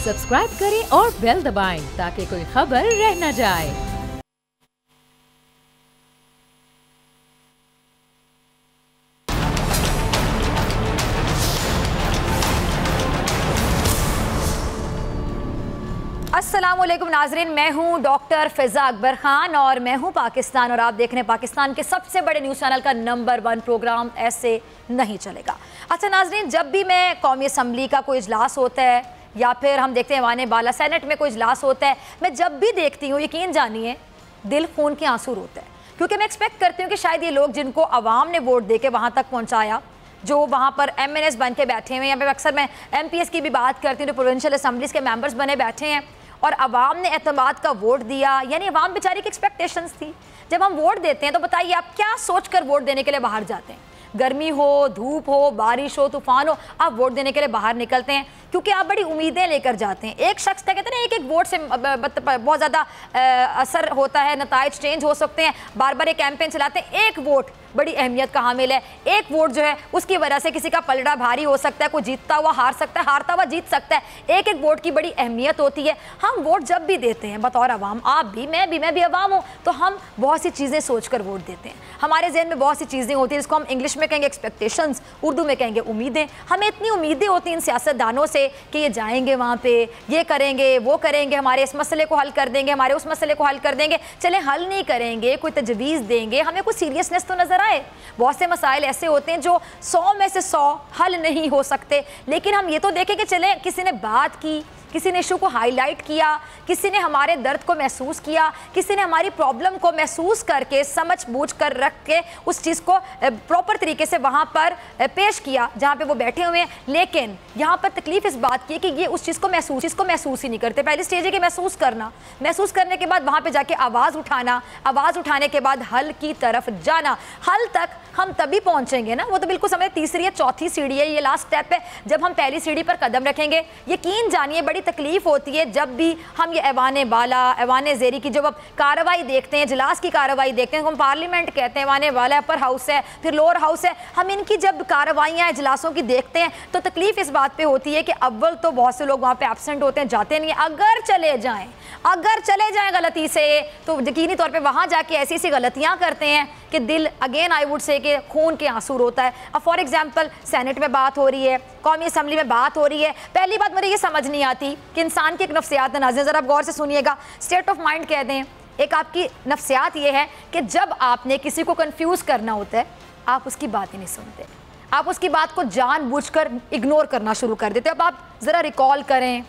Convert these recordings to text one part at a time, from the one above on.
Subscribe करें और bell दबाएं ताकि कोई खबर रह न जाए। अस्सलामुअलैकुम नाजरीन, मैं हूं डॉक्टर फिजा अकबर खान और मैं हूं पाकिस्तान और आप देख रहे हैं पाकिस्तान के सबसे बड़े न्यूज़ चैनल का नंबर 1 प्रोग्राम ऐसे नहीं चलेगा। अच्छा नाजरीन, जब भी मैं कौमी असम्बली का कोई इजलास होता है या फिर हम देखते हैं वाने बाला सेनेट में कोई इजलास होता है, मैं जब भी देखती हूँ यकीन जानिए दिल खून के आंसू रोता है, क्योंकि मैं एक्सपेक्ट करती हूँ कि शायद ये लोग जिनको आवाम ने वोट दे के वहाँ तक पहुँचाया, जो वहाँ पर MNS बन के बैठे हुए हैं, या फिर अक्सर मैं MPS की भी बात करती हूँ जो प्रोविंशियल असम्बलीज़ के मेंबर्स बने बैठे हैं और अवाम ने एतमाद का वोट दिया, यानी अवाम बेचारी की एक्सपेक्टेशंस थी। जब हम वोट देते हैं तो बताइए आप क्या सोच कर वोट देने के लिए बाहर जाते हैं? गर्मी हो, धूप हो, बारिश हो, तूफान हो, आप वोट देने के लिए बाहर निकलते हैं क्योंकि आप बड़ी उम्मीदें लेकर जाते हैं। एक शख्स का कहते हैं ना, एक एक वोट से बहुत ज़्यादा असर होता है, नताइज चेंज हो सकते हैं। बार बार एक कैंपेन चलाते हैं, एक वोट बड़ी अहमियत का हामिल है। एक वोट जो है उसकी वजह से किसी का पलड़ा भारी हो सकता है, कोई जीतता हुआ हार सकता है, हारता हुआ जीत सकता है। एक एक वोट की बड़ी अहमियत होती है। हम वोट जब भी देते हैं बतौर अवाम, आप भी, मैं भी अवाम हूँ, तो हम बहुत सी चीज़ें सोच कर वोट देते हैं। हमारे जहन में बहुत सी चीज़ें होती हैं जिसको हम इंग्लिश में कहेंगे एक्सपेक्टेशंस, उर्दू में कहेंगे उम्मीदें। हमें इतनी उम्मीदें होती हैं इन सियासतदानों से कि ये जाएंगे वहाँ पे, ये करेंगे, वो करेंगे, हमारे इस मसले को हल कर देंगे, हमारे उस मसले को हल कर देंगे। चले हल नहीं करेंगे, कोई तजवीज़ देंगे, हमें कुछ सीरियसनेस तो नज़र आए। बहुत से मसाइल ऐसे होते हैं जो 100 में से 100 हल नहीं हो सकते, लेकिन हम ये तो देखें कि चले किसी ने बात की, किसी ने इशू को हाईलाइट किया, किसी ने हमारे दर्द को महसूस किया, किसी ने हमारी प्रॉब्लम को महसूस करके समझ बूझ कर रख के उस चीज़ को प्रॉपर तरीके से वहाँ पर पेश किया जहाँ पे वो बैठे हुए हैं। लेकिन यहाँ पर तकलीफ इस बात की है कि ये उस चीज़ को महसूस ही नहीं करते। पहली स्टेज है कि महसूस करना, महसूस करने के बाद वहाँ पर जाके आवाज़ उठाना, आवाज़ उठाने के बाद हल की तरफ जाना। हल तक हम तभी पहुँचेंगे ना, वो तो बिल्कुल समझ तीसरी या चौथी सीढ़ी है, ये लास्ट स्टेप है। जब हम पहली सीढ़ी पर कदम रखेंगे, यकीन जानिए बड़ी तकलीफ होती है जब भी हम ये ऐवान बाला, ऐवान ज़ेरी की जब अब कार्रवाई देखते हैं, इजलास की कार्रवाई देखते हैं, हम पार्लियामेंट कहते हैं, ऐवान बाला अपर हाउस है, फिर लोअर हाउस है, हम इनकी जब कार्रवाइयाँ इजलासों की देखते हैं तो तकलीफ इस बात पे होती है कि अव्वल तो बहुत से लोग वहाँ पे एब्सेंट होते हैं, जाते नहीं हैं। अगर चले जाएं गलती से तो यकीनी तौर पे वहाँ जाके ऐसी ऐसी गलतियाँ करते हैं कि दिल अगेन आई वुड से कि खून के आंसू रोता है। अब फॉर एग्जांपल सेनेट में बात हो रही है, कौमी असम्बली में बात हो रही है, पहली बात मुझे ये समझ नहीं आती कि इंसान की एक नफ्सियात है। नाज़रीन ज़रा आप गौर से सुनिएगा, स्टेट ऑफ माइंड कहते हैं, एक आपकी नफ्सियात ये है कि जब आपने किसी को कन्फ्यूज़ करना होता है आप उसकी बात ही नहीं सुनते, आप उसकी बात को जानबूझकर इग्नोर करना शुरू कर देते। अब आप ज़रा रिकॉल करें,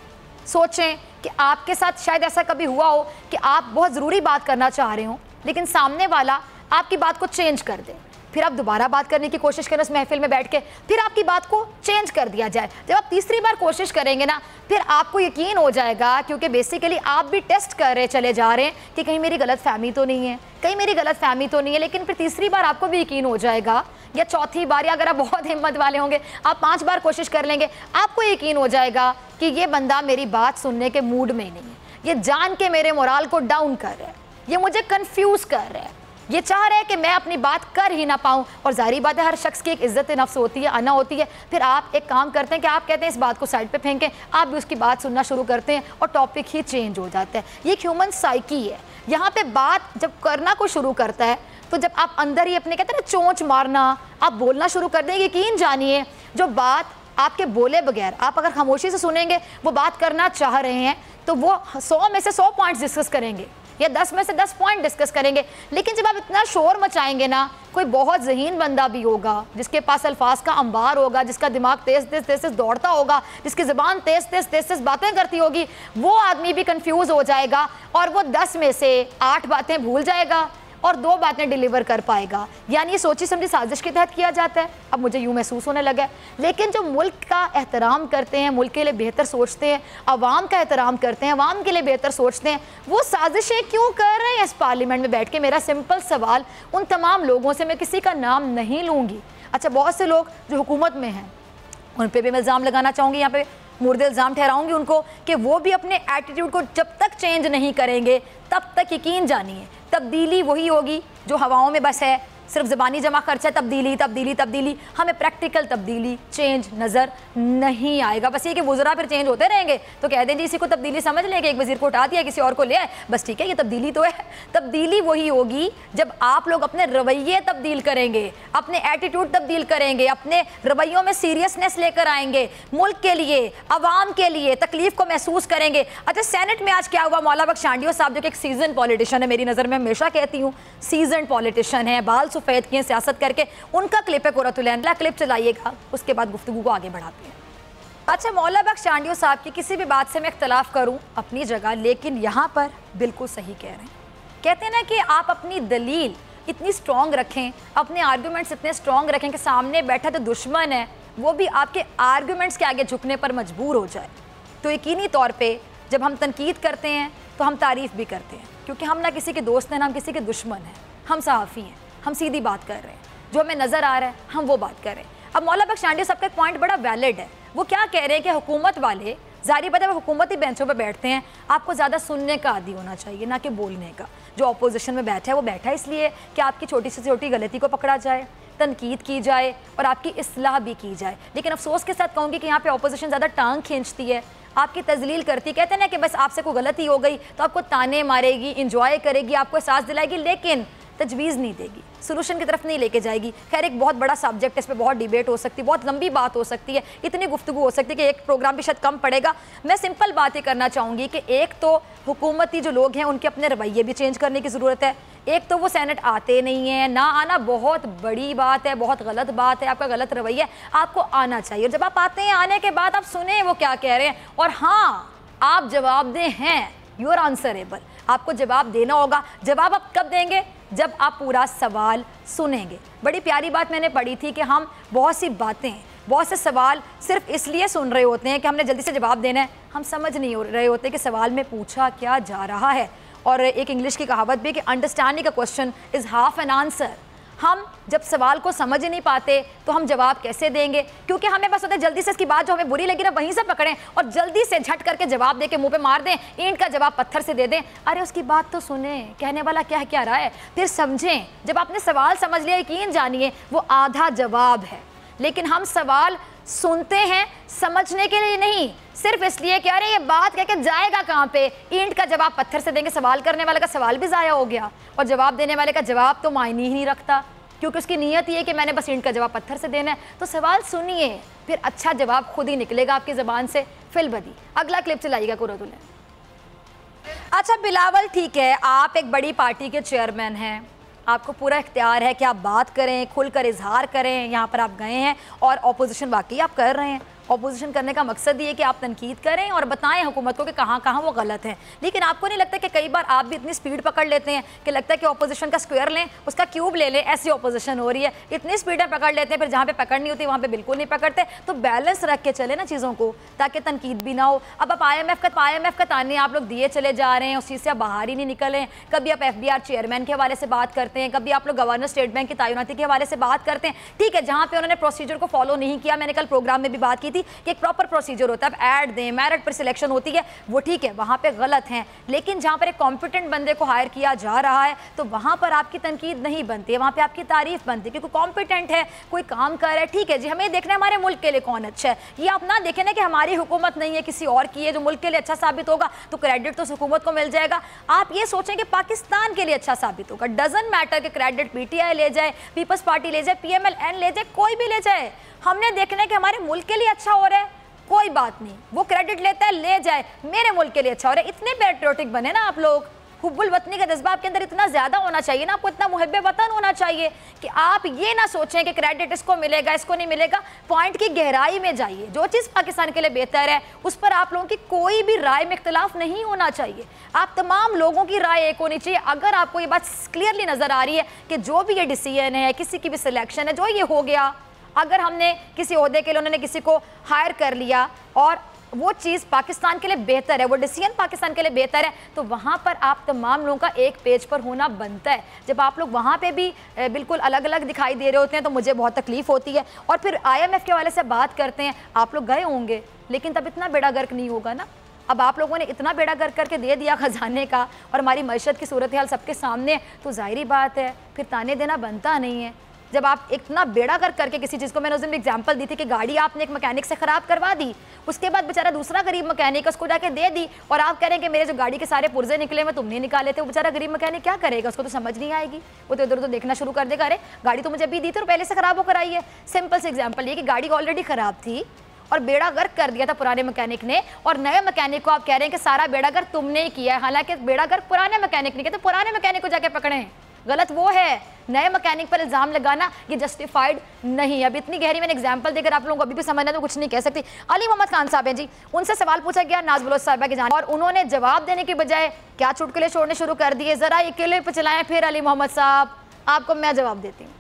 सोचें कि आपके साथ शायद ऐसा कभी हुआ हो कि आप बहुत ज़रूरी बात करना चाह रहे हो लेकिन सामने वाला आपकी बात को चेंज कर दे, फिर आप दोबारा बात करने की कोशिश करें उस महफिल में बैठ के, फिर आपकी बात को चेंज कर दिया जाए। जब आप तीसरी बार कोशिश करेंगे ना, फिर आपको यकीन हो जाएगा, क्योंकि बेसिकली आप भी टेस्ट कर रहे चले जा रहे हैं कि कहीं मेरी गलत फहमी तो नहीं है, लेकिन फिर तीसरी बार आपको भी यकीन हो जाएगा, या चौथी बार, या अगर आप बहुत हिम्मत वाले होंगे आप 5 बार कोशिश कर लेंगे, आपको यकीन हो जाएगा कि ये बंदा मेरी बात सुनने के मूड में नहीं है, ये जान के मेरे मोराल को डाउन कर रहा है, ये मुझे कन्फ्यूज़ कर रहा है, ये चाह रहा है कि मैं अपनी बात कर ही ना पाऊँ। और जाहिर बात है हर शख्स की एक इज़्ज़त नफ्स होती है, अना होती है। फिर आप एक काम करते हैं कि आप कहते हैं इस बात को साइड पे फेंकें, आप भी उसकी बात सुनना शुरू करते हैं और टॉपिक ही चेंज हो जाता है। ये एक ह्यूमन साइकी है। यहाँ पे बात जब करना को शुरू करता है तो जब आप अंदर ही अपने कहते हैं ना चोंच मारना, आप बोलना शुरू कर देंगे, यकीन जानिए जो बात आपके बोले बगैर आप अगर खामोशी से सुनेंगे, वो बात करना चाह रहे हैं तो वो 100 में से 100 पॉइंट्स डिस्कस करेंगे या 10 में से 10 पॉइंट डिस्कस करेंगे। लेकिन जब आप इतना शोर मचाएंगे ना, कोई बहुत ज़हीन बंदा भी होगा जिसके पास अल्फाज का अंबार होगा, जिसका दिमाग तेज़ दौड़ता होगा, जिसकी ज़बान तेज़ बातें करती होगी, वो आदमी भी कंफ्यूज हो जाएगा और वो 10 में से 8 बातें भूल जाएगा और 2 बातें डिलीवर कर पाएगा। यानी ये सोची समझी साजिश के तहत किया जाता है। अब मुझे यूँ महसूस होने लगा है। लेकिन जो मुल्क का एहतराम करते हैं, मुल्क के लिए बेहतर सोचते हैं, अवाम का एहतराम करते हैं, अवाम के लिए बेहतर सोचते हैं, वो साजिशें क्यों कर रहे हैं इस पार्लियामेंट में बैठ के? मेरा सिंपल सवाल उन तमाम लोगों से, मैं किसी का नाम नहीं लूँगी, अच्छा बहुत से लोग जो हुकूमत में हैं उन पर भी मैं इल्ज़ाम लगाना चाहूँगी, यहाँ पे मुर्दे इल्ज़ाम ठहराऊँगी उनको कि वो भी अपने एटीट्यूड को जब तक चेंज नहीं करेंगे तब तक यकीन जानिए तब्दीली वही होगी जो हवाओं में बस है, सिर्फ ज़बानी जमा खर्चा तब्दीली तब्दीली तब्दीली, हमें प्रैक्टिकल तब्दीली चेंज नज़र नहीं आएगा। बस ये कि वज़रा फिर चेंज होते रहेंगे तो कह दें जी इसी को तब्दीली समझ लें कि एक वज़ीर को उठा दिया किसी और को ले आए, बस ठीक है ये तब्दीली तो है। तब्दीली वही होगी जब आप लोग अपने रवैये तब्दील करेंगे, अपने एटीट्यूड तब्दील करेंगे, अपने रवैयों में सीरियसनेस लेकर आएंगे, मुल्क के लिए, अवाम के लिए तकलीफ को महसूस करेंगे। अच्छा, सेनेट में आज क्या हुआ, मौला बख्श आंडियो साहब जो कि एक सीजन पॉलिटिशियन है, मेरी नज़र में हमेशा कहती हूँ सीजन पॉलिटिशियन है, बाल सफ़ेद किए सियासत करके, उनका क्लिप है कुरतुलैन, क्लिप चलाइएगा, उसके बाद गुफ्तगू को आगे बढ़ाते हैं। अच्छा, मौला बख्श आंडियो साहब की किसी भी बात से मैं इख्तलाफ करूँ अपनी जगह, लेकिन यहाँ पर बिल्कुल सही कह रहे हैं। कहते हैं ना कि आप अपनी दलील इतनी स्ट्रॉन्ग रखें, अपने आर्गूमेंट्स इतने स्ट्रॉन्ग रखें कि सामने बैठा जो दुश्मन है वो भी आपके आर्गूमेंट्स के आगे झुकने पर मजबूर हो जाए। तो यकीनी तौर पे जब हम तनकीद करते हैं तो हम तारीफ़ भी करते हैं, क्योंकि हम ना किसी के दोस्त हैं ना हम किसी के दुश्मन हैं, हम सहाफ़ी हैं, हम सीधी बात कर रहे हैं, जो हमें नज़र आ रहा है हम वो बात कर रहे हैं। अब मौला बख्श आंडियो साहब का एक पॉइंट बड़ा वैलिड है, वो क्या कह रहे हैं कि हुकूमत वाले ज़ाहिर बात है हुकूमती बेंचों पर बैठते हैं, आपको ज़्यादा सुनने का आदी होना चाहिए ना कि बोलने का। जो अपोजिशन में बैठा है वो बैठा है इसलिए कि आपकी छोटी से छोटी गलती को पकड़ा जाए, तनकीद की जाए और आपकी इस्लाह भी की जाए। लेकिन अफसोस के साथ कहूँगी कि यहाँ पे अपोजिशन ज़्यादा टांग खींचती है, आपकी तजलील करती, कहते हैं ना कि बस आपसे कोई गलती हो गई तो आपको ताने मारेगी, इंजॉय करेगी, आपको एहसास दिलाएगी, लेकिन तजवीज़ नहीं देगी, सोल्यूशन की तरफ नहीं लेके जाएगी। खैर एक बहुत बड़ा सब्जेक्ट है, इस पर बहुत डिबेट हो सकती है, बहुत लंबी बात हो सकती है, इतनी गुफ्तगू हो सकती है कि एक प्रोग्राम भी शायद कम पड़ेगा। मैं सिंपल बात ही करना चाहूँगी कि एक तो हुकूमती जो लोग हैं उनके अपने रवैये भी चेंज करने की ज़रूरत है। एक तो वो सेनेट आते नहीं हैं, ना आना बहुत बड़ी बात है, बहुत गलत बात है, आपका गलत रवैया, आपको आना चाहिए। और जब आप आते हैं आने के बाद आप सुने वो क्या कह रहे हैं और हाँ आप जवाबदेह हैं, यू आर आंसरेबल, आपको जवाब देना होगा। जवाब आप कब देंगे? जब आप पूरा सवाल सुनेंगे। बड़ी प्यारी बात मैंने पढ़ी थी कि हम बहुत सी बातें, बहुत से सवाल सिर्फ इसलिए सुन रहे होते हैं कि हमने जल्दी से जवाब देना है, हम समझ नहीं रहे होते कि सवाल में पूछा क्या जा रहा है। और एक इंग्लिश की कहावत भी कि understanding a question is half an answer. हम जब सवाल को समझ ही नहीं पाते तो हम जवाब कैसे देंगे, क्योंकि हमें बस होता है जल्दी से इसकी बात जो हमें बुरी लगी ना वहीं से पकड़ें और जल्दी से झट करके जवाब दे के मुंह पे मार दें, ईंट का जवाब पत्थर से दे दें। अरे उसकी बात तो सुने, कहने वाला क्या कह रहा है, फिर समझें। जब आपने सवाल समझ लिया, यकीन जानिए वो आधा जवाब है। लेकिन हम सवाल सुनते हैं समझने के लिए नहीं, सिर्फ इसलिए कि अरे ये बात कह के जाएगा कहाँ पे, ईंट का जवाब पत्थर से देंगे, सवाल करने वाले का सवाल भी ज़ाया हो गया और जवाब देने वाले का जवाब तो मायने ही नहीं रखता, क्योंकि उसकी नीयत ये है कि मैंने बस ईंट का जवाब पत्थर से देना है। तो सवाल सुनिए, फिर अच्छा जवाब खुद ही निकलेगा आपकी ज़बान से, फिलबदी। अगला क्लिप चलाइएगा कुरतुलैन। अच्छा बिलावल, ठीक है आप एक बड़ी पार्टी के चेयरमैन हैं, आपको पूरा इख्तियार है कि आप बात करें, खुलकर इजहार करें, यहाँ पर आप गए हैं और अपोजिशन वाकई आप कर रहे हैं। अपोजिशन करने का मकसद ये है कि आप तनकीद करें और बताएं हुकूमत को कि कहाँ कहाँ वो गलत है। लेकिन आपको नहीं लगता कि कई बार आप भी इतनी स्पीड पकड़ लेते हैं कि लगता है कि अपोजिशन का स्क्वायर लें, उसका क्यूब ले लें, ऐसी अपोजिशन हो रही है, इतनी स्पीड में पकड़ लेते हैं, फिर जहाँ पे पकड़ नहीं होती वहाँ पे बिल्कुल नहीं पकड़ते। तो बैलेंस रख के चले ना चीज़ों को, ताकि तनकीद भी ना हो। अब आप IMF का ताने आप लोग दिए चले जा रहे हैं, उस चीज़ से आप बाहर ही नहीं निकले। कभी आप FBR चेयरमैन के हवाले से बात करते हैं, कभी आप लोग गवर्नर स्टेट बैंक की तैनाती के हवाले से बात करते हैं। ठीक है, जहाँ पे उन्होंने प्रोसीजर को फॉलो नहीं किया, मैंने कल प्रोग्राम में भी बात की थी कि एक प्रॉपर प्रोसीजर होता है, आप ऐड दें, मेरिट पर सिलेक्शन होती है, वो ठीक है, वहाँ पे गलत हैं। लेकिन जहाँ पर एक कॉम्पिटेंट बंदे को हायर किया जा रहा है तो वहाँ पर आपकी तनकीद नहीं बनती है, वहाँ पे आपकी तारीफ बनती है, क्योंकि कॉम्पिटेंट है, कोई काम कर रहा है। ठीक है जी, हमें देखना है हमारे मुल्क के लिए कौन अच्छा है। ये आप ना देखें ना कि हमारी हुकूमत नहीं है, किसी और की है जो मुल्क के लिए अच्छा साबित होगा तो क्रेडिट तो उस हुकूमत को मिल जाएगा। आप ये सोचें कि पाकिस्तान के लिए अच्छा साबित होगा। डजंट मैटर कि क्रेडिट PTI ले जाए, पीपल्स पार्टी ले जाए, PMLN ले जाए, कोई भी ले जाए, हमने देखना है कि हमारे मुल्क के लिए अच्छा हो रहा है। कोई बात नहीं, वो क्रेडिट लेता है, ले जाए, मेरे मुल्क के लिए अच्छा हो रहा है। इतने पैट्रियोटिक बने ना आप लोग, हुब्बुल वतनी का जज्बा आपके अंदर इतना ज़्यादा होना चाहिए ना, आपको इतना मुहब्बे वतन होना चाहिए कि आप ये ना सोचें कि क्रेडिट इसको मिलेगा इसको नहीं मिलेगा। पॉइंट की गहराई में जाइए, जो चीज़ पाकिस्तान के लिए बेहतर है उस पर आप लोगों की कोई भी राय में इख्तलाफ नहीं होना चाहिए। आप तमाम लोगों की राय एक होनी चाहिए। अगर आपको ये बात क्लियरली नज़र आ रही है कि जो भी ये डिसीजन है, किसी की भी सिलेक्शन है, जो ये हो गया, अगर हमने किसी ओहदे के लिए उन्होंने किसी को हायर कर लिया और वो चीज़ पाकिस्तान के लिए बेहतर है, वो डिसीजन पाकिस्तान के लिए बेहतर है, तो वहाँ पर आप तमाम लोगों का एक पेज पर होना बनता है। जब आप लोग वहाँ पे भी बिल्कुल अलग अलग दिखाई दे रहे होते हैं तो मुझे बहुत तकलीफ़ होती है। और फिर IMF के हवाले से बात करते हैं, आप लोग गए होंगे लेकिन तब इतना बेड़ा गर्क नहीं होगा ना, अब आप लोगों ने इतना बेड़ा गर्क करके दे दिया खजाने का और हमारी मईशत की सूरत हाल सबके सामने, तो जाहिर बात है फिर ताने देना बनता नहीं है। जब आप इतना बेड़ा गर्क करके किसी चीज़ को, मैंने उस दिन एग्जाम्पल दी थी कि गाड़ी आपने एक मैकेनिक से ख़राब करवा दी, उसके बाद बेचारा दूसरा गरीब मैकेनिक उसको जाके दे दी, और आप कह रहे हैं कि मेरे जो गाड़ी के सारे पुर्जे निकले मैं तुमने निकाले थे। वो बेचारा गरीब मैकेनिक क्या करेगा, उसको तो समझ नहीं आएगी, वो तो इधर उधर देखना शुरू कर देगा, अरे गाड़ी तो मुझे अभी दी थी और पहले से ख़राब होकर आई है। सिंपल से एग्जाम्पल ये कि गाड़ी ऑलरेडी ख़राब थी और बेड़ा गर्क कर दिया था पुराने मैकेनिक ने, और नए मैकेनिक को आप कह रहे हैं कि सारा बेड़ा गर्क तुमने ही किया है, हालांकि बेड़ा गर्क पुराने मैकेनिक ने किया। तो पुराने मैकेनिक को जाके पकड़ें, गलत वो है। नए मैकेनिक पर इल्जाम लगाना ये जस्टिफाइड नहीं है। अब इतनी गहरी मैंने एग्जांपल देकर आप लोगों को अभी भी समझना तो कुछ नहीं कह सकती। अली मोहम्मद खान साहब हैं जी, उनसे सवाल पूछा गया नाज बलोच साहिबा की जान, और उन्होंने जवाब देने के बजाय क्या चुटकुले छोड़ने शुरू कर दिए। जरा ये किले पे चलाएं फिर अली मोहम्मद साहब, आपको मैं जवाब देती हूँ।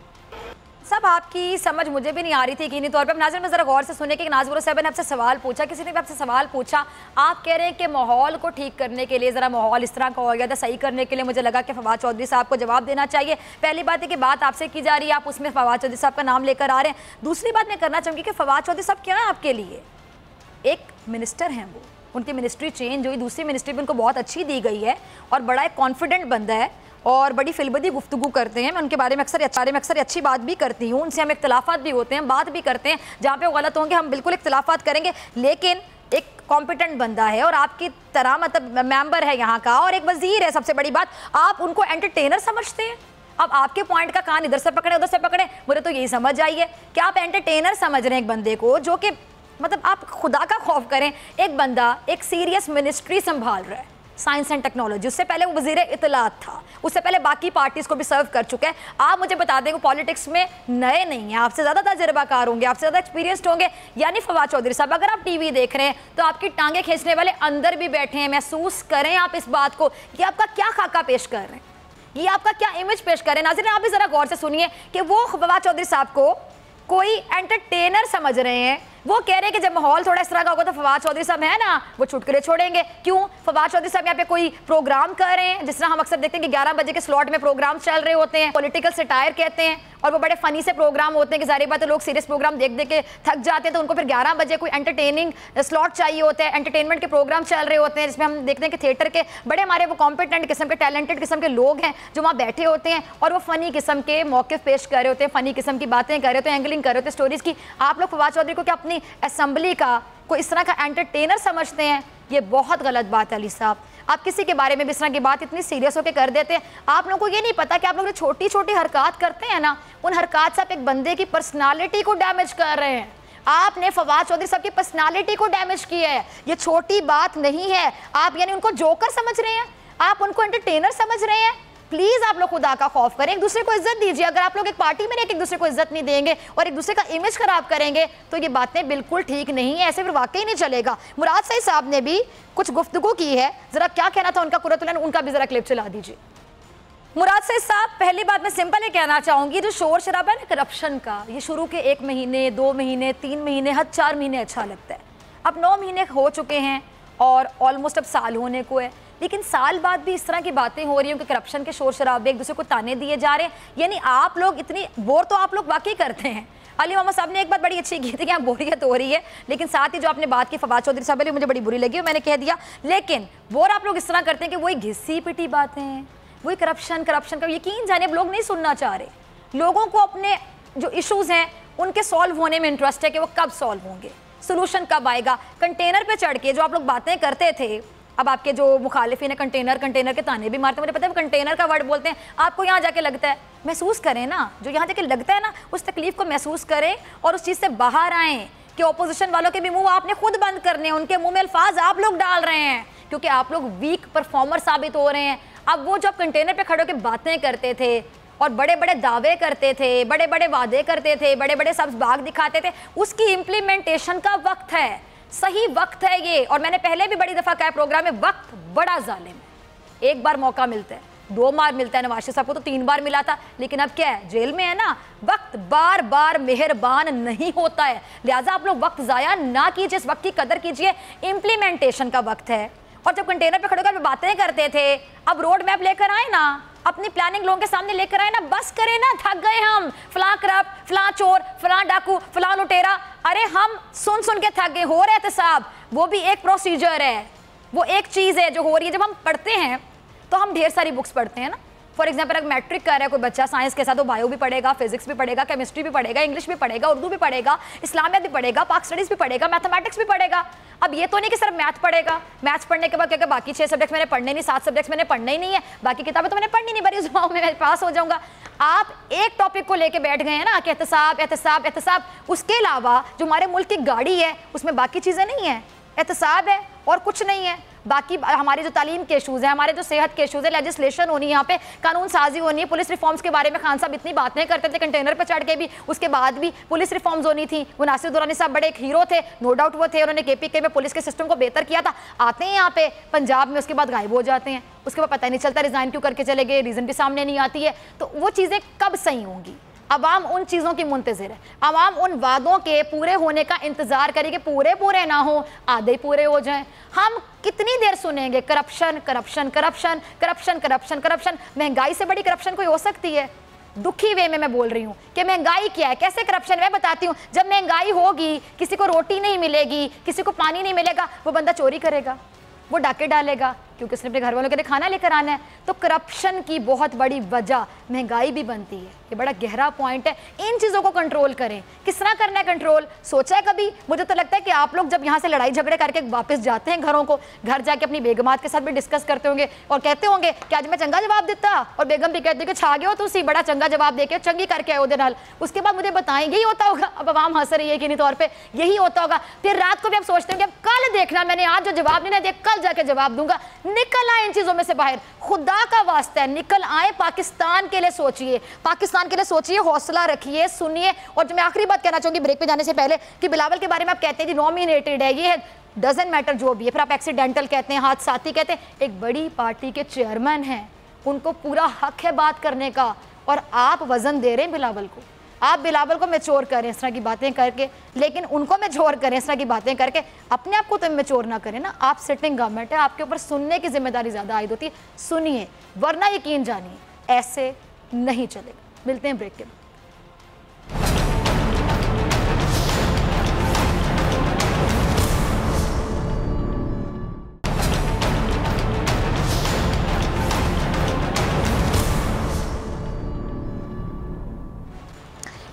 सब आपकी समझ मुझे भी नहीं आ रही थी यकीनी तौर पे। अब नाज़रीन में ज़रा गौर से सुने कि नाज बलोच साहिबा ने आपसे सवाल पूछा, किसी ने भी आपसे सवाल पूछा, आप कह रहे हैं कि माहौल को ठीक करने के लिए, ज़रा माहौल इस तरह का हो गया था, सही करने के लिए मुझे लगा कि फवाद चौधरी साहब को जवाब देना चाहिए। पहली बात है कि बात आपसे की जा रही है, आप उसमें फवाद चौधरी साहब का नाम लेकर आ रहे हैं। दूसरी बात मैं करना चाहूँगी कि फवाद चौधरी साहब क्या है आपके लिए, एक मिनिस्टर हैं, वो उनकी मिनिस्ट्री चेंज हुई, दूसरी मिनिस्ट्री भी उनको बहुत अच्छी दी गई है और बड़ा एक कॉन्फिडेंट बंदा है और बड़ी फिलबदी गुफ्तगू करते हैं। मैं उनके बारे में अक्सर अच्छी बात भी करती हूँ, उनसे हम इख्तलाफात भी होते हैं, बात भी करते हैं, जहाँ पे वो गलत होंगे हम बिल्कुल इख्तलाफात करेंगे, लेकिन एक कॉम्पिटेंट बंदा है और आपकी तरह मतलब मेंबर है यहाँ का और एक वजीर है। सबसे बड़ी बात, आप उनको एंटरटेनर समझते हैं। अब आपके पॉइंट का कान इधर से पकड़े उधर से पकड़े, मुझे तो यही समझ आई है कि आप एंटरटेनर समझ रहे हैं एक बंदे को, जो कि मतलब आप खुदा का खौफ करें, एक बंदा एक सीरियस मिनिस्ट्री संभाल रहा है, साइंस एंड टेक्नोलॉजी, उससे पहले वो वज़ीर इत्तलात था, उससे पहले बाकी पार्टीज़ को भी सर्व कर चुका है। आप मुझे बता दें वो पॉलिटिक्स में नए नहीं हैं, आपसे ज़्यादा तजर्बाकार होंगे, आपसे ज़्यादा एक्सपीरियंस्ड होंगे। यानी फवाद चौधरी साहब, अगर आप टीवी देख रहे हैं तो आपकी टांगे खींचने वाले अंदर भी बैठे हैं। महसूस करें आप इस बात को कि आपका क्या खाका पेश कर रहे हैं, ये आपका क्या इमेज पेश कर रहे हैं। नाज़रीन आप भी ज़रा गौर से सुनिए कि वो फवाद चौधरी साहब को कोई एंटरटेनर समझ रहे हैं। वो कह रहे हैं कि जब माहौल थोड़ा इस तरह का होगा तो फवाद चौधरी साहब है ना, वो चुटकुले छोड़ेंगे। क्यों? फवाद चौधरी साहब यहाँ पे कोई प्रोग्राम कर रहे हैं, जिस तरह हम अक्सर देखते हैं कि 11 बजे के स्लॉट में प्रोग्राम चल रहे होते हैं, पॉलिटिकल सटायर कहते हैं, और वो बड़े फनी से प्रोग्राम होते हैं कि जाहिर बात है लोग सीरियस प्रोग्राम देख देख के थक जाते हैं, तो उनको फिर 11 बजे कोई एंटरटेनिंग स्लॉट चाहिए होता है, एंटरटेनमेंट के प्रोग्राम चल रहे होते हैं, जिसमें हम देखते हैं कि थिएटर के बड़े हमारे वो कॉम्पिटेंट किस्म के, टैलेंटेड किस्म के लोग हैं जो वहाँ बैठे होते हैं और वो फनी किस्म के मौक़िफ़ पेश कर रहे होते हैं, फनी किस्म की बातें कर रहे होते हैं, एंगलिंग कर रहे होते हैं स्टोरीज़ की। आप लोग फवाद चौधरी को क्या अपनी असेंबली का कोई इस तरह का एंटरटेनर समझते हैं? ये बहुत गलत बात है अली साहब। आप किसी के बारे में भी इस तरह की बात इतनी सीरियस होकर कर देते हैं। आप लोगों को ये नहीं पता कि आप लोग जो छोटी छोटी हरकत करते हैं ना, उन हरकत से आप एक बंदे की पर्सनालिटी को डैमेज कर रहे हैं। आपने फवाद चौधरी साहब की पर्सनालिटी को डैमेज किया है, ये छोटी बात नहीं है। आप यानी उनको जोकर समझ रहे हैं, आप उनको एंटरटेनर समझ रहे हैं। प्लीज आप लोग खुदा का खौफ करें, एक दूसरे को इज्जत दीजिए। अगर आप लोग एक पार्टी में एक दूसरे को इज्जत नहीं देंगे और एक दूसरे का इमेज खराब करेंगे तो ये बातें बिल्कुल ठीक नहीं है, ऐसे फिर वाकई नहीं चलेगा। मुराद सईद साहब ने भी कुछ गुफ्तगू की है, जरा क्या कहना था उनका कुरतुलन, उनका भी जरा क्लिप चला दीजिए। मुराद सईद साहब, पहली बात मैं सिंपल ही कहना चाहूंगी, जो शोर शराबा है ना करप्शन का, ये शुरू के 1 महीने 2 महीने 3 महीने हद 4 महीने अच्छा लगता है। अब 9 महीने हो चुके हैं और ऑलमोस्ट अब साल होने को है, लेकिन साल बाद भी इस तरह की बातें हो रही हैं कि करप्शन के शोर शराबे, एक दूसरे को ताने दिए जा रहे हैं। यानी आप लोग इतनी बोर तो आप लोग वाकई करते हैं। अली मोहम्मद साहब ने एक बात बड़ी अच्छी की थी कि यहाँ बोरियत हो रही है, लेकिन साथ ही जो आपने बात की फवाद चौधरी साहब वाली मुझे बड़ी बुरी लगी और मैंने कह दिया। लेकिन बोर आप लोग इस तरह करते हैं कि वही घिसी पिटी बातें हैं, वही करप्शन का यकीन जाने अब लोग नहीं सुनना चाह रहे। लोगों को अपने जो इशूज़ हैं उनके सॉल्व होने में इंटरेस्ट है कि वो कब सॉल्व होंगे, सोल्यूशन कब आएगा। कंटेनर पे चढ़ के जो आप लोग बातें करते थे, अब आपके जो मुखालिफिन है कंटेनर के ताने भी मारते हैं। मुझे पता है कंटेनर का वर्ड बोलते हैं, आपको यहाँ जाके लगता है, महसूस करें ना, जो यहाँ जाके लगता है ना उस तकलीफ को महसूस करें और उस चीज़ से बाहर आएँ कि ऑपोजिशन वालों के भी मुंह आपने खुद बंद करने हैं, उनके मुंह में अल्फाज आप लोग डाल रहे हैं क्योंकि आप लोग वीक परफॉर्मर साबित हो रहे हैं। अब वो जब कंटेनर पे खड़े होकर बातें करते थे और बड़े बड़े दावे करते थे, बड़े बड़े वादे करते थे, बड़े बड़े सब्ज बाग दिखाते थे, उसकी इम्प्लीमेंटेशन का वक्त है, सही वक्त है ये। और मैंने पहले भी बड़ी दफ़ा कहा प्रोग्राम में, वक्त बड़ा जालिम है। एक बार मौका मिलता है, 2 बार मिलता है, नवाज शरीफ साहब को तो 3 बार मिला था, लेकिन अब क्या है, जेल में है ना। वक्त बार बार मेहरबान नहीं होता है, लिहाजा आप लोग वक्त ज़ाया ना कीजिए, इस वक्त की कदर कीजिए। इम्प्लीमेंटेशन का वक्त है। और जब कंटेनर पे खड़े होकर बातें करते थे, अब रोड मैप लेकर आए ना, अपनी प्लानिंग लोगों के सामने लेकर आए ना, बस करें ना, थक गए हम। फलां करप्ट, फलां चोर, फलां डाकू, फलां लुटेरा, अरे हम सुन सुन के थक गए। हो रहे थे साहब, वो भी एक प्रोसीजर है, वो एक चीज़ है जो हो रही है। जब हम पढ़ते हैं तो हम ढेर सारी बुक्स पढ़ते हैं ना। फॉर एग्जाम्पल अगर मैट्रिक कर रहा है कोई बच्चा साइंस के साथ, तो बायो भी पढ़ेगा, फिजिक्स भी पढ़ेगा, केमिस्ट्री भी पढ़ेगा, इंग्लिश भी पढ़ेगा, उर्दू भी पढ़ेगा, इस्लामियत भी पढ़ेगा, पाक स्टडीज़ भी पढ़ेगा, मैथमेटिक्स भी पढ़ेगा। अब ये तो नहीं कि सिर्फ मैथ पढ़ेगा, मैथ्स पढ़ने के बाद क्या बाकी 6 सब्जेक्ट्स मैंने पढ़ने नहीं, 7 सब्जेक्ट्स मैंने पढ़ने ही नहीं है, बाकी किताबें तो मैंने पढ़नी नहीं, बड़ी जुबान में मैं पास हो जाऊंगा। आप एक टॉपिक को लेके बैठ गए हैं ना कि एहतसाब एहतसाब एहतसाब, उसके अलावा जो हमारे मुल्क की गाड़ी है उसमें बाकी चीज़ें नहीं है, एहतसाब है और कुछ नहीं है। बाकी हमारे जो तालीम के इशूज़ हैं, हमारे जो सेहत के इशूज़ है, लेजिस्लेशन होनी है, यहाँ पे कानून साजी होनी है, पुलिस रिफॉर्म्स के बारे में खान साहब इतनी बातें करते थे कंटेनर पर चढ़ के भी, उसके बाद भी पुलिस रिफॉर्म्स होनी थी। वो नासिर दुरानी साहब बड़े एक हीरो थे, नो डाउट वो थे, उन्होंने KPK में पुलिस के सिस्टम को बेहतर किया था। आते हैं यहाँ पे पंजाब में, उसके बाद गायब हो जाते हैं, उसके बाद पता ही नहीं चलता रिज़ाइन क्यों करके चले गए, रीज़न भी सामने नहीं आती है। तो वो चीज़ें कब सही होंगी? अवाम उन चीज़ों की मुंतज़िर है, अवाम उन वादों के पूरे होने का इंतज़ार करे कि पूरे पूरे ना हो, आधे पूरे हो जाएं। हम कितनी देर सुनेंगे corruption corruption corruption corruption corruption corruption? महंगाई से बड़ी करप्शन कोई हो सकती है? दुखी वे में मैं बोल रही हूँ कि महंगाई क्या है, कैसे करप्शन। मैं बताती हूँ, जब महंगाई होगी, किसी को रोटी नहीं मिलेगी, किसी को पानी नहीं मिलेगा, वो बंदा चोरी करेगा, वो डाके डालेगा, क्योंकि उसने अपने घर वालों के लिए खाना लेकर आना है। तो करप्शन की बहुत बड़ी वजह महंगाई भी बनती है। ये बड़ा गहरा पॉइंट है। इन चीज़ों को कंट्रोल करें। किस तरह करना है कंट्रोल? सोचा है कभी? मुझे तो लगता है कि आप लोग जब यहाँ से लड़ाई झगड़े करके वापस जाते हैं घरों को, घर जाके अपनी बेगमात के साथ भी डिस्कस करते होंगे और कहते होंगे कि आज मैं चंगा जवाब देता, और बेगम भी कहती है कि छा गए हो तुसी, बड़ा चंगा जवाब देके चंगी करके आए नाल। उसके बाद मुझे बताएं यही होता होगा। अब आवाम हंस रही है कि नहीं तौर पर यही होता होगा। फिर रात को भी आप सोचते हैं कि अब कल देखना, मैंने आज जो जवाब नहीं दिया कल जाके जवाब दूंगा। निकल आए इन चीज़ों में से बाहर, खुदा का वास्ता है निकल आए। पाकिस्तान के लिए सोचिए, पाकिस्तान के लिए सोचिए, हौसला रखिए, सुनिए। और जो मैं आखिरी बात कहना चाहूंगी ब्रेक पे जाने से पहले, कि बिलावल के बारे में आप कहते हैं जी नॉमिनेटेड है, ये है, डजंट मैटर जो भी है, फिर आप एक्सीडेंटल कहते हैं, हादसाती कहते हैं। एक बड़ी पार्टी के चेयरमैन हैं, उनको पूरा हक है बात करने का, और आप वजन दे रहे हैं बिलावल को। आप बिलावल को मैच्योर करें इस तरह की बातें करके, लेकिन उनको मैच्योर करें इस तरह की बातें करके, अपने आप को तो मैच्योर ना करें ना। आप सिटिंग गवर्नमेंट है, आपके ऊपर सुनने की जिम्मेदारी ज़्यादा आयद होती है। सुनिए, वरना यकीन जानिए ऐसे नहीं चलेगा। मिलते हैं ब्रेक के बाद।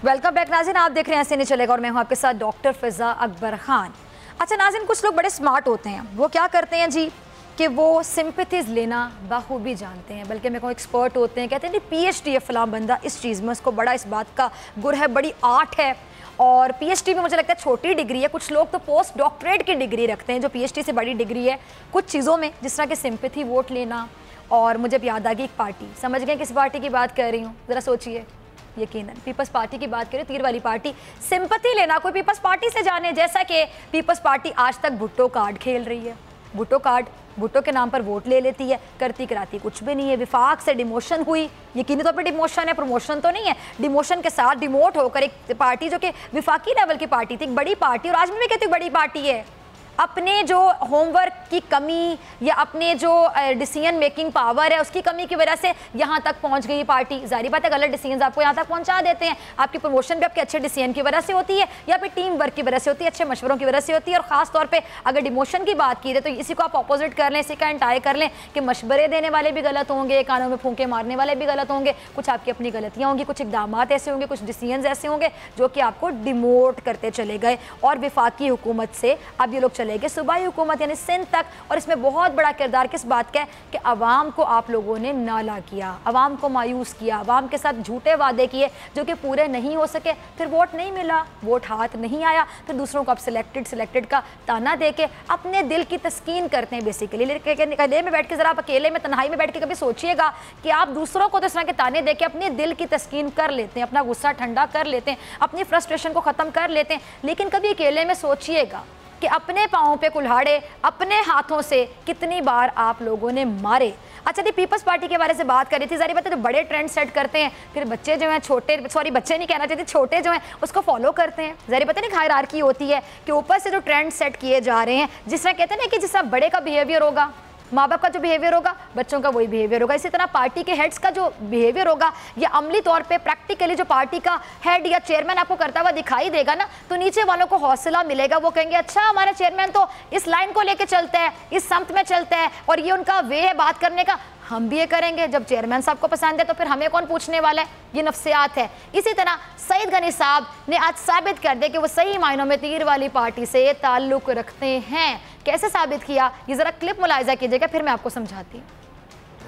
वेलकम बैक नाज़रीन, आप देख रहे हैं ऐसे नहीं चलेगा और मैं हूं आपके साथ डॉक्टर फ़िज़ा अकबर खान। अच्छा नाज़रीन, कुछ लोग बड़े स्मार्ट होते हैं, वो क्या करते हैं जी कि वो सिंपैथीज़ लेना बाखूबी जानते हैं, बल्कि मैं कहूँ एक्सपर्ट होते हैं। कहते हैं नहीं PhD है फ़लाँ बंदा इस चीज़ में, उसको बड़ा इस बात का गुर है, बड़ी आर्ट है। और PhD भी मुझे लगता है छोटी डिग्री है। कुछ लोग तो पोस्ट डॉक्टरेट की डिग्री रखते हैं जो PhD से बड़ी डिग्री है कुछ चीज़ों में, जिस तरह के सिंपैथी वोट लेना। और मुझे याद आ गई एक पार्टी, समझ गए किस पार्टी की बात कर रही हूँ? ज़रा सोचिए, यकीनन पीपल्स पार्टी की बात करें, तीर वाली पार्टी। सिंपैथी लेना कोई पीपल्स पार्टी से जाने, जैसा कि पीपल्स पार्टी आज तक भुट्टो कार्ड खेल रही है। भुट्टो कार्ड, भुट्टो के नाम पर वोट ले लेती है, करती कराती कुछ भी नहीं है। विफाक से डिमोशन हुई, यकीनी तौर पर डिमोशन है, प्रमोशन तो नहीं है। डिमोशन के साथ डिमोट होकर एक पार्टी जो कि विफाकी लेवल की पार्टी थी, एक बड़ी पार्टी, और आज मैं कहती हूँ बड़ी पार्टी है, अपने जो होमवर्क की कमी या अपने जो डिसीजन मेकिंग पावर है उसकी कमी की वजह से यहाँ तक पहुँच गई पार्टी। जाहिर बात है गलत डिसीजन आपको यहाँ तक पहुँचा देते हैं। आपकी प्रमोशन भी आपके अच्छे डिसीजन की वजह से होती है या फिर टीम वर्क की वजह से होती है, अच्छे मशवरों की वजह से होती है। और ख़ास तौर पर अगर डिमोशन की बात की जाए तो इसी को आप अपोजिट कर लें, इसी का एंटायर कर लें कि मशवरे देने वाले भी गलत होंगे, कानों में फूंके मारने वाले भी गलत होंगे, कुछ आपकी अपनी गलतियाँ होंगी, कुछ इकदाम ऐसे होंगे, कुछ डिसीजन ऐसे होंगे जो कि आपको डिमोट करते चले गए। और विफाकी हुकूमत से अब ये लोग चले गए सूबाई हुकूमत यानी सिंध तक। और इसमें बहुत बड़ा किरदार किस बात का है कि अवाम को आप लोगों ने नाला किया, अवाम को मायूस किया, अवाम के साथ झूठे वादे किए जो कि पूरे नहीं हो सके। फिर वोट नहीं मिला, वोट हाथ नहीं आया, फिर दूसरों को आप सिलेक्टेड का ताना दे के अपने दिल की तस्कीन करते हैं बेसिकली। अकेले में बैठ के ज़रा आप अकेले में तन्हाई में बैठ के कभी सोचिएगा कि आप दूसरों को तो इस तरह के ताने दे के अपने दिल की तस्कीन कर लेते हैं, अपना गुस्सा ठंडा कर लेते हैं, अपनी फ्रस्ट्रेशन को ख़त्म कर लेते हैं। लेकिन कभी अकेले में सोचिएगा कि अपने पाँव पे कुल्हाड़े अपने हाथों से कितनी बार आप लोगों ने मारे। अच्छा जी, पीपल्स पार्टी के बारे से बात कर रही थी। ज़ाहिर बात है जो बड़े ट्रेंड सेट करते हैं फिर बच्चे जो हैं छोटे, सॉरी बच्चे नहीं कहना चाहिए, छोटे जो हैं उसको फॉलो करते हैं। ज़ाहिर बात है ना, हायरार्की होती है कि ऊपर से जो ट्रेंड सेट किए जा रहे हैं, जिस तरह कहते हैं ना कि जिस तरह बड़े का बिहेवियर होगा माँ बाप का जो बिहेवियर होगा बच्चों का वही बिहेवियर होगा। इसी तरह पार्टी के हेड्स का जो बिहेवियर होगा या अमली तौर पे प्रैक्टिकली जो पार्टी का हेड या चेयरमैन आपको करता हुआ दिखाई देगा ना, तो नीचे वालों को हौसला मिलेगा। वो कहेंगे अच्छा हमारा चेयरमैन तो इस लाइन को लेके चलता है, इस समत में चलता है और ये उनका वे है बात करने का, हम भी ये करेंगे। जब चेयरमैन साहब को पसंद है तो फिर हमें कौन पूछने वाला है। ये नफ्सियात है। इसी तरह सईद गनी साहब ने आज साबित कर दिया कि वो सही मायनों में तीर वाली पार्टी से ताल्लुक रखते हैं। कैसे साबित किया, ये जरा क्लिप मुलाहिजा कीजिएगा, फिर मैं आपको समझाती हूँ।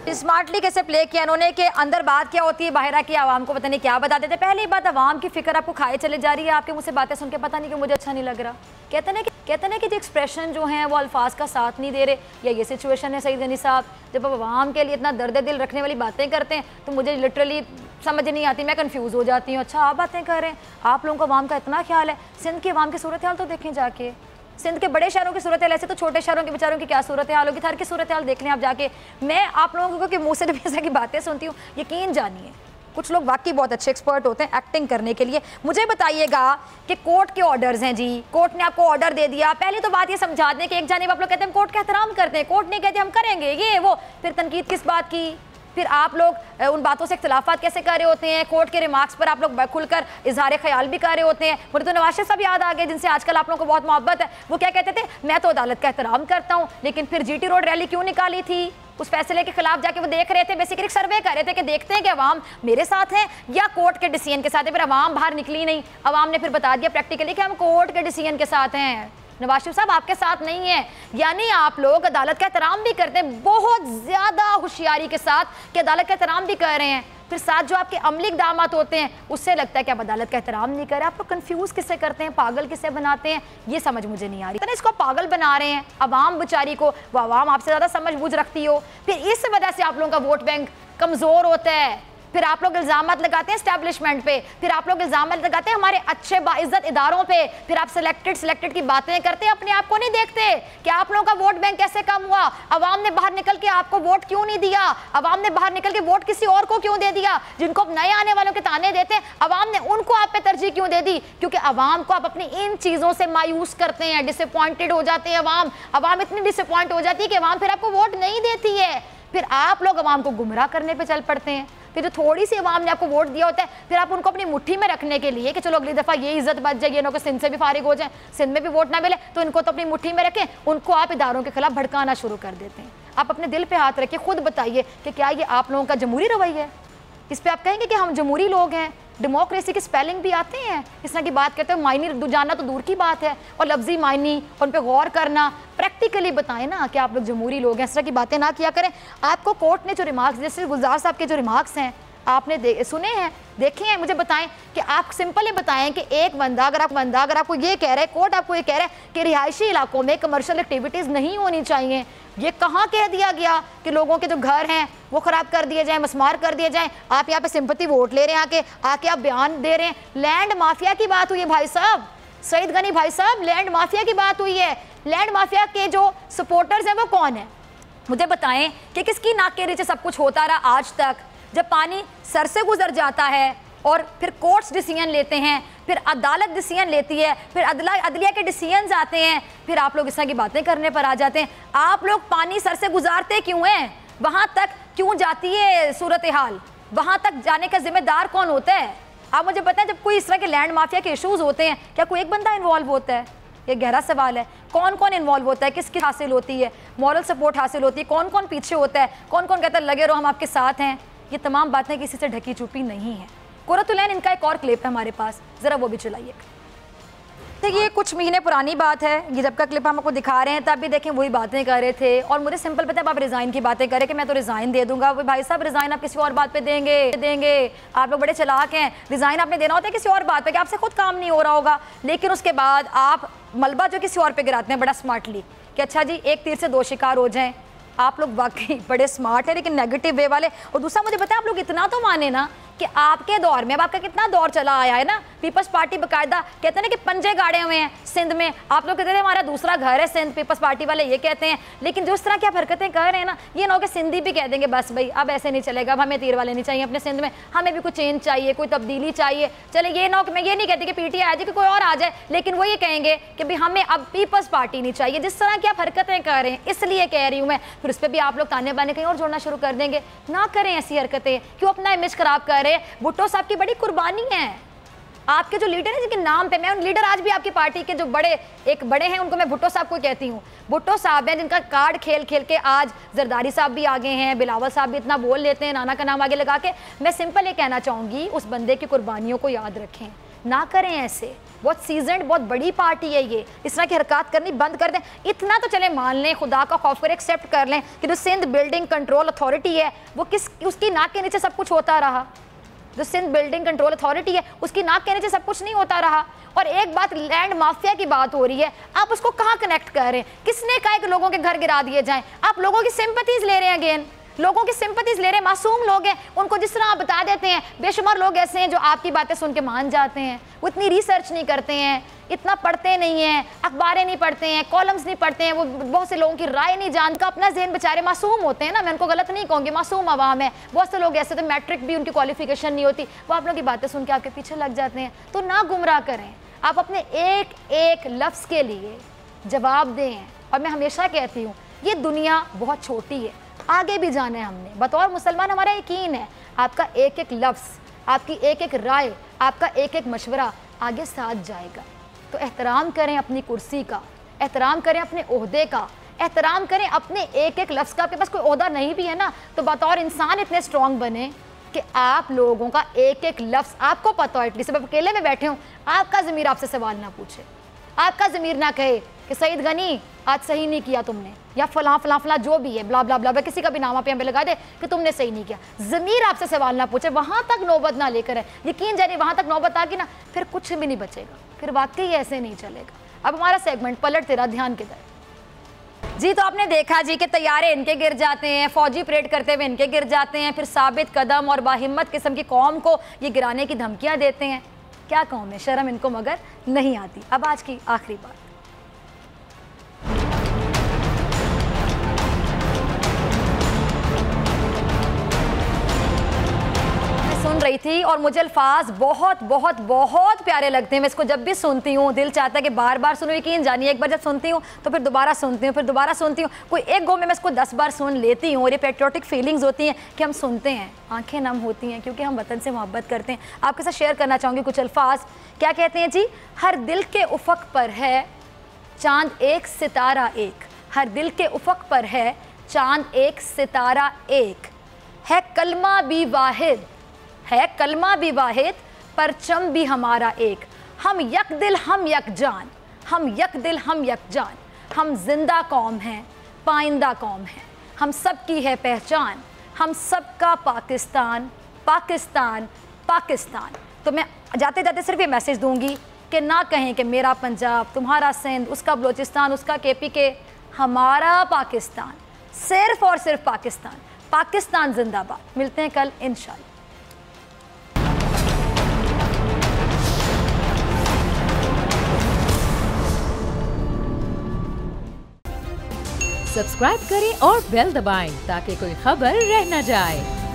स्मार्टली कैसे प्ले किया इन्होंने कि अंदर बात क्या होती है, बाहर आके आवाम को पता नहीं क्या बता देते। पहली बात, आवाम की फिक्र आपको खाए चले जा रही है। आपके मुझ से बातें सुन के पता नहीं कि मुझे अच्छा नहीं लग रहा। कहते हैं कि जो एक्सप्रेशन जो हैं वो अल्फाज का साथ नहीं दे रहे, या ये सिचुएशन है सईद गनी साहब। जब आप आवाम के लिए इतना दर्द दिल रखने वाली बातें करते हैं तो मुझे लिटरली समझ नहीं आती, मैं कंफ्यूज हो जाती हूँ। अच्छा आप बातें कर रहे हैं, आप लोगों को आवाम का इतना ख्याल है। सिंध की आवाम की सूरत हाल तो देखें जाके, सिंध के बड़े शहरों की सूरत हाल, ऐसे तो छोटे शहरों के बेचारों की क्या सूरत हाल होगी, हर की सूरत हाल देख लें आप जाके। मैं आप लोगों के मुंह से जब ऐसा की बातें सुनती हूँ, यकीन जानिए कुछ लोग वाकई बहुत अच्छे एक्सपर्ट होते हैं एक्टिंग करने के लिए। मुझे बताइएगा कि कोर्ट के ऑर्डर्स हैं जी, कोर्ट ने आपको ऑर्डर दे दिया। पहले तो बात ये समझा दें कि एक जानिब आप लोग कहते हैं कोर्ट का एहतराम करते हैं, कोर्ट ने कहते हम करेंगे ये वो, फिर तनकीद किस बात की, फिर आप लोग उन बातों से इख्तिलाफात कैसे कर रहे होते हैं। कोर्ट के रिमार्क्स पर आप लोग खुलकर इजहार ख्याल भी कर रहे होते हैं। मुझे तो नवाज शरीफ साहब याद आ गए जिनसे आजकल आप लोगों को बहुत मोहब्बत है। वो क्या कहते थे, मैं तो अदालत का एहतराम करता हूँ, लेकिन फिर जीटी रोड रैली क्यों निकाली थी, उस फैसले के खिलाफ जाके वो देख रहे थे, बेसिकली सर्वे कर रहे थे कि देखते हैं कि अवाम मेरे साथ है या कोर्ट के डिसीजन के साथ है। फिर अवाम बाहर निकली नहीं, अवाम ने फिर बता दिया प्रैक्टिकली कि हम कोर्ट के डिसीजन के साथ हैं। नवाज शरीफ साहब आपके साथ नहीं है, यानी आप लोग अदालत का एहतराम भी करते हैं बहुत ज्यादा होशियारी के साथ कि अदालत का एहतराम भी कर रहे हैं, फिर साथ जो आपके अमली इक़दामात होते हैं उससे लगता है कि आप अदालत का एहतराम नहीं कर रहे। आप लोग कंफ्यूज किससे करते हैं, पागल किससे बनाते हैं, ये समझ मुझे नहीं आ रही। इसको पागल बना रहे हैं अवाम बेचारी को, वो अवाम आपसे ज़्यादा समझ बूझ रखती हो, फिर इस वजह से आप लोगों का वोट बैंक कमज़ोर होता है। फिर आप लोग इल्ज़ामात लगाते हैं एस्टैब्लिशमेंट पे, फिर आप लोग इल्ज़ामात लगाते हैं हमारे अच्छे बाइज्जत इदारों पे, फिर आप सिलेक्टेड की बातें करते हैं, अपने आप को नहीं देखते कि आप लोगों का वोट बैंक कैसे कम हुआ। अवाम ने बाहर निकल के आपको वोट क्यों नहीं दिया, अवाम ने बाहर निकल के वोट किसी और को क्यों दे दिया, जिनको अब नए आने वालों के ताने देते हैं अवाम ने उनको आप पे तरजीह क्यों दे दी, क्योंकि अवाम को आप अपनी इन चीज़ों से मायूस करते हैं, डिसअपॉइंटेड हो जाते हैं। अवाम इतनी डिसअपॉइंट हो जाती है कि अवाम फिर आपको वोट नहीं देती है, फिर आप लोग अवाम को गुमराह करने पर चल पड़ते हैं। फिर जो थोड़ी सी अवाम ने आपको वोट दिया होता है, फिर आप उनको अपनी मुट्ठी में रखने के लिए कि चलो अगली दफ़ा ये इज्जत बच जाएगी, इनको सिंध से भी फारिग हो जाए, सिंध में भी वोट ना मिले तो इनको तो अपनी मुट्ठी में रखें, उनको आप इदारों के खिलाफ भड़काना शुरू कर देते हैं। आप अपने दिल पे हाथ रखिए, खुद बताइए कि क्या ये आप लोगों का जमहूरी रवैया है। इस पर आप कहेंगे कि हम जमहूरी लोग हैं, डेमोक्रेसी के स्पेलिंग भी आते हैं, इस तरह की बात करते हैं, मायनी जानना तो दूर की बात है, और लफ्जी मायनी उन पर गौर करना, प्रैक्टिकली बताएं ना कि आप लोग जमहूरी लोग हैं, इस तरह की बातें ना किया करें। आपको कोर्ट ने जो रिमार्क्स, जैसे गुलजार साहब के जो रिमार्क्स हैं आपने सुने हैं, देखे हैं, मुझे बताएं कि आप सिंपल ही बताएं कि एक बंदा अगर आपको ये कह रहा है, कोर्ट आपको ये कह रहा है कि रिहायशी इलाकों में कमर्शियल एक्टिविटीज़ नहीं होनी चाहिए, ये कहाँ कह दिया गया कि लोगों के जो घर हैं वो ख़राब कर दिए जाएं, मसमार कर दिए जाएं। आप यहाँ पे सिंपैथी वोट ले रहे हैं, आके आप बयान दे रहे हैं। लैंड माफिया की बात हुई है भाई साहब, सईद गनी भाई साहब, लैंड माफिया की बात हुई है। लैंड माफिया के जो सपोर्टर्स हैं वो कौन है, मुझे बताएं कि किसकी नाक के नीचे सब कुछ होता रहा आज तक। जब पानी सर से गुजर जाता है और फिर कोर्ट्स डिसीजन लेते हैं, फिर अदालत डिसीजन लेती है, फिर अदलिया के डिसीजंस आते हैं, फिर आप लोग इस तरह की बातें करने पर आ जाते हैं। आप लोग पानी सर से गुजारते क्यों हैं, वहाँ तक क्यों जाती है सूरत हाल, वहाँ तक जाने का जिम्मेदार कौन होता है। आप मुझे बताएं, जब कोई इस तरह के लैंड माफिया के इशूज़ होते हैं, क्या कोई एक बंदा इन्वॉल्व होता है? ये गहरा सवाल है। कौन कौन इन्वॉल्व होता है, किसकी हासिल होती है, मॉरल सपोर्ट हासिल होती है, कौन कौन पीछे होता है, कौन कौन कहता है लगे रहो हम आपके साथ हैं। ये तमाम बातें किसी से ढकी छुपी नहीं है। कुर्रतुलैन इनका एक और क्लिप है हमारे पास, ज़रा वो भी चलाइए। देखिए ये कुछ महीने पुरानी बात है, ये जब का क्लिप हम आपको दिखा रहे हैं तब भी देखें वही बातें कर रहे थे। और मुझे सिंपल पता है, आप रिज़ाइन की बातें करें कि मैं तो रिज़ाइन दे दूंगा। भाई साहब रिज़ाइन आप किसी और बात पे देंगे, आप लोग बड़े चालाक हैं। रिज़ाइन आपने देना होता है किसी और बात पे कि आपसे खुद काम नहीं हो रहा होगा, लेकिन उसके बाद आप मलबा जो किसी और पे गिराते हैं बड़ा स्मार्टली कि अच्छा जी एक तीर से दो शिकार हो जाएं। आप लोग वाकई बड़े स्मार्ट है, लेकिन नेगेटिव वे वाले। और दूसरा मुझे पता है, आप लोग इतना तो माने ना कि आपके दौर में, अब आपका कितना दौर चला आया है ना, पीपल्स पार्टी बाकायदा कहते हैं ना कि पंजे गाड़े हुए हैं सिंध में। आप लोग कहते हैं हमारा दूसरा घर है सिंध, पीपल्स पार्टी वाले ये कहते हैं। लेकिन जो इस तरह की आप हरकतें कर रहे हैं ना, ये ना हो कि सिंधी भी कह देंगे बस भाई अब ऐसे नहीं चलेगा, अब हमें तीर वाले नहीं चाहिए अपने सिंध में, हमें भी कुछ चेंज चाहिए, कोई तब्दीली चाहिए। चले ये ना हो कि मैं ये नहीं कहती कि पीटीआई आ जाए कि कोई और आ जाए, लेकिन वो ये कहेंगे कि भाई हमें अब पीपल्स पार्टी नहीं चाहिए। जिस तरह की आप हरकतें कर रहे हैं, इसलिए कह रही हूँ मैं, फिर उस पर भी आप लोग ताने बाने कहीं और जोड़ना शुरू कर देंगे। ना करें ऐसी हरकतें, क्यों अपना इमेज खराब कर रहे हैं। भुट्टो साहब की बड़ी कुर्बानी है, आपके जो लीडर हैं जिनके नाम पे, मैं उन लीडर आज भी आपकी पार्टी के जो बड़े हैं उनको मैं भुट्टो साहब को कहती हूँ। भुट्टो साहब हैं जिनका कार्ड खेल खेल के आज जरदारी साहब भी आगे हैं, बिलावल साहब भी इतना बोल लेते हैं नाना का नाम आगे लगा के। मैं सिंपल ये कहना चाहूँगी, उस बंदे की कुर्बानियों को याद रखें, ना करें ऐसे। बहुत सीजनड, बहुत बड़ी पार्टी है ये, इस तरह की हरकत करनी बंद कर दें। इतना तो चले मान लें, खुदा का खौफ कर एक्सेप्ट कर लें कि जो सिंध बिल्डिंग कंट्रोल अथॉरिटी है वो उसकी नाक के नीचे सब कुछ होता रहा। जो सिंध बिल्डिंग कंट्रोल अथॉरिटी है उसकी नाक के नीचे सब कुछ नहीं होता रहा। और एक बात लैंड माफिया की बात हो रही है, आप उसको कहाँ कनेक्ट कर रहे हैं? किसने कहा कि लोगों के घर गिरा दिए जाएं? आप लोगों की सिंपैथीज ले रहे हैं अगेन, लोगों की सिंपैथीज ले रहे हैं। मासूम लोग हैं, उनको जिस तरह आप बता देते हैं। बेशुमार लोग ऐसे हैं जो आपकी बातें सुन के मान जाते हैं, वो इतनी रिसर्च नहीं करते हैं, इतना पढ़ते नहीं हैं, अखबारें नहीं पढ़ते हैं, कॉलम्स नहीं पढ़ते हैं, वो बहुत से लोगों की राय नहीं जानते, अपना जहन बेचारे मासूम होते हैं ना, मैं उनको गलत नहीं कहूँगी, मासूम आवाम है। बहुत से लोग ऐसे तो मैट्रिक भी उनकी क्वालिफिकेशन नहीं होती, वो आप लोगों की बातें सुन के आपके पीछे लग जाते हैं। तो ना गुमराह करें, आप अपने एक एक लफ्ज़ के लिए जवाब दें। और मैं हमेशा कहती हूँ ये दुनिया बहुत छोटी है, आगे भी जाना है हमने। बतौर मुसलमान हमारा यकीन है आपका एक एक लफ्ज़, आपकी एक एक राय, आपका एक एक मशवरा आगे साथ जाएगा। तो एहतराम करें अपनी कुर्सी का, एहतराम करें अपने ओहदे का, एहतराम करें अपने एक एक लफ्ज़ का। आपके पास कोई ओहदा नहीं भी है ना, तो बतौर इंसान इतने स्ट्रॉन्ग बने कि आप लोगों का एक एक लफ्ज़ आपको पता हो। एटलीस्ट अब अकेले में बैठे हूँ, आपका ज़मीर आपसे सवाल ना पूछे, आपका ज़मीर ना कहे कि सईद गनी आज सही नहीं किया तुमने, या फलां फलां फलां जो भी है ब्ला ब्ला ब्ला, किसी का भी नाम आप यहाँ पे लगा दे कि तुमने सही नहीं किया। ज़मीर आपसे सवाल ना पूछे, वहाँ तक नौबत ना लेकर है। यकीन जानिए वहाँ तक नौबत आ गई ना, फिर कुछ भी नहीं बचेगा, फिर वाकई ऐसे नहीं चलेगा। अब हमारा सेगमेंट पलट तेरा ध्यान किधर जी। तो आपने देखा जी कि तैयारे इनके गिर जाते हैं, फौजी परेड करते हुए इनके गिर जाते हैं, फिर साबित कदम और बाहिम्मत किस्म की कौम को ये गिराने की धमकियाँ देते हैं। क्या कौम है, शर्म इनको मगर नहीं आती। अब आज की आखिरी बात, सुन रही थी और मुझे अल्फाज बहुत बहुत बहुत प्यारे लगते हैं। मैं इसको जब भी सुनती हूँ दिल चाहता है कि बार बार सुनो। यकीन जानिए एक बार जब सुनती हूँ तो फिर दोबारा सुनती हूँ, फिर दोबारा सुनती हूँ। कोई एक गो में मैं इसको 10 बार सुन लेती हूँ। और ये पेट्रियोटिक फीलिंग्स होती हैं कि हम सुनते हैं, आंखें नम होती हैं क्योंकि हम वतन से मोहब्बत करते हैं। आपके साथ शेयर करना चाहूँगी कुछ अल्फाज। क्या कहते हैं जी? हर दिल के उफ़क़ पर है चांद एक सितारा एक, हर दिल के उफ़क़ पर है चांद एक सितारा एक, है कलमा भी वाहिद, है कलमा भी वाहिद, परचम भी हमारा एक। हम यक दिल हम यक जान, हम यक दिल हम यक जान, हम जिंदा कौम हैं, पाइंदा कौम हैं, हम सब की है पहचान, हम सबका पाकिस्तान, पाकिस्तान, पाकिस्तान। तो मैं जाते जाते सिर्फ ये मैसेज दूंगी कि ना कहें कि मेरा पंजाब, तुम्हारा सिंध, उसका बलोचिस्तान, उसका KPK, हमारा पाकिस्तान, सिर्फ और सिर्फ पाकिस्तान। पाकिस्तान जिंदाबाद। मिलते हैं कल इंशाल्लाह। सब्सक्राइब करें और बेल दबाएं ताकि कोई खबर रह न जाए।